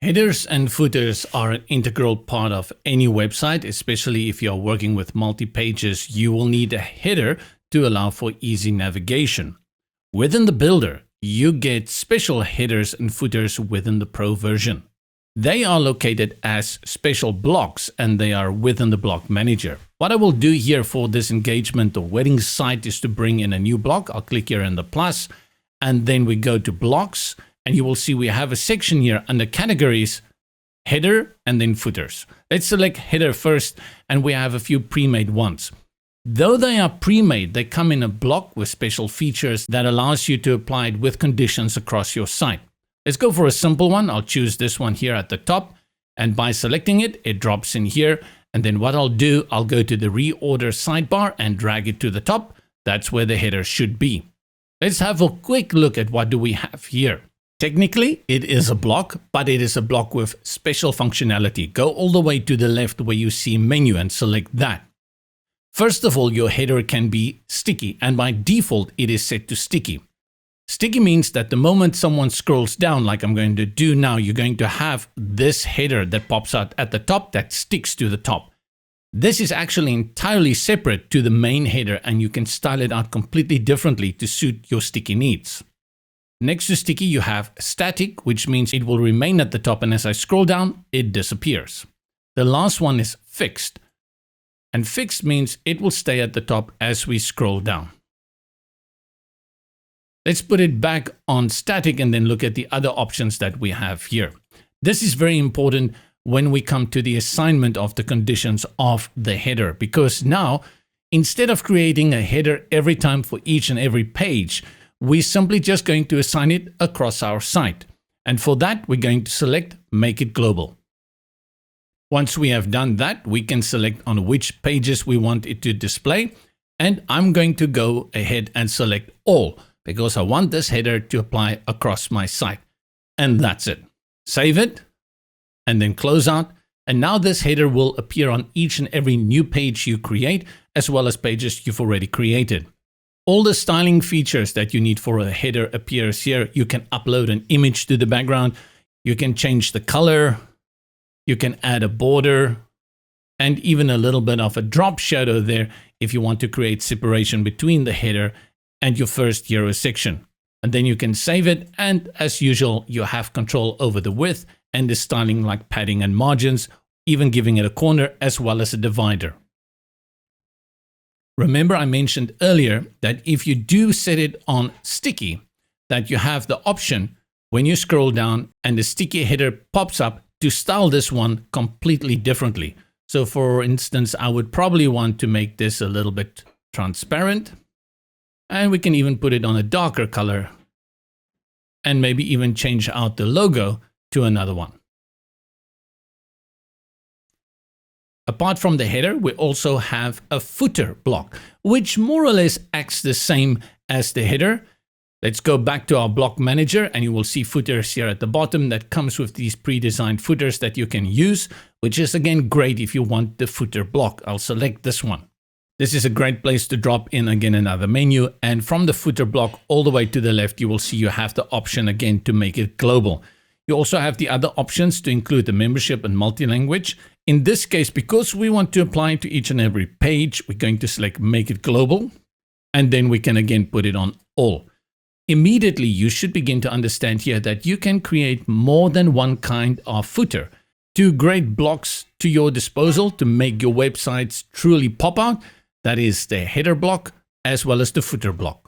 Headers and footers are an integral part of any website, especially if you're working with multi-pages. You will need a header to allow for easy navigation. Within the builder, you get special headers and footers within the Pro version. They are located as special blocks and they are within the block manager. What I will do here for this engagement or wedding site is to bring in a new block. I'll click here in the plus and then we go to blocks. And you will see we have a section here under categories, header, and then footers. Let's select header first, and we have a few pre-made ones. Though they are pre-made, they come in a block with special features that allows you to apply it with conditions across your site. Let's go for a simple one. I'll choose this one here at the top, and by selecting it, it drops in here. And then what I'll do, I'll go to the reorder sidebar and drag it to the top. That's where the header should be. Let's have a quick look at what do we have here. Technically, it is a block, but it is a block with special functionality. Go all the way to the left where you see menu and select that. First of all, your header can be sticky, and by default, it is set to sticky. Sticky means that the moment someone scrolls down, like I'm going to do now, you're going to have this header that pops out at the top that sticks to the top. This is actually entirely separate to the main header, and you can style it out completely differently to suit your sticky needs. Next to sticky, you have static, which means it will remain at the top, and as I scroll down, it disappears. The last one is fixed, and fixed means it will stay at the top as we scroll down. Let's put it back on static and then look at the other options that we have here. This is very important when we come to the assignment of the conditions of the header, because now, instead of creating a header every time for each and every page, we're simply just going to assign it across our site. And for that, we're going to select Make it Global. Once we have done that, we can select on which pages we want it to display. And I'm going to go ahead and select All, because I want this header to apply across my site. And that's it. Save it, and then close out. And now this header will appear on each and every new page you create, as well as pages you've already created. All the styling features that you need for a header appears here. You can upload an image to the background. You can change the color. You can add a border and even a little bit of a drop shadow there if you want to create separation between the header and your first hero section. And then you can save it. And as usual, you have control over the width and the styling like padding and margins, even giving it a corner as well as a divider. Remember, I mentioned earlier that if you do set it on sticky, that you have the option when you scroll down and the sticky header pops up to style this one completely differently. So for instance, I would probably want to make this a little bit transparent, and we can even put it on a darker color and maybe even change out the logo to another one. Apart from the header, we also have a footer block, which more or less acts the same as the header. Let's go back to our block manager and you will see footers here at the bottom that comes with these pre-designed footers that you can use, which is again great if you want the footer block. I'll select this one. This is a great place to drop in again another menu, and from the footer block all the way to the left, you will see you have the option again to make it global. You also have the other options to include the membership and multi-language. In this case, because we want to apply it to each and every page, we're going to select Make it Global, and then we can again put it on All. Immediately, you should begin to understand here that you can create more than one kind of footer. Two great blocks to your disposal to make your websites truly pop out. That is the header block as well as the footer block.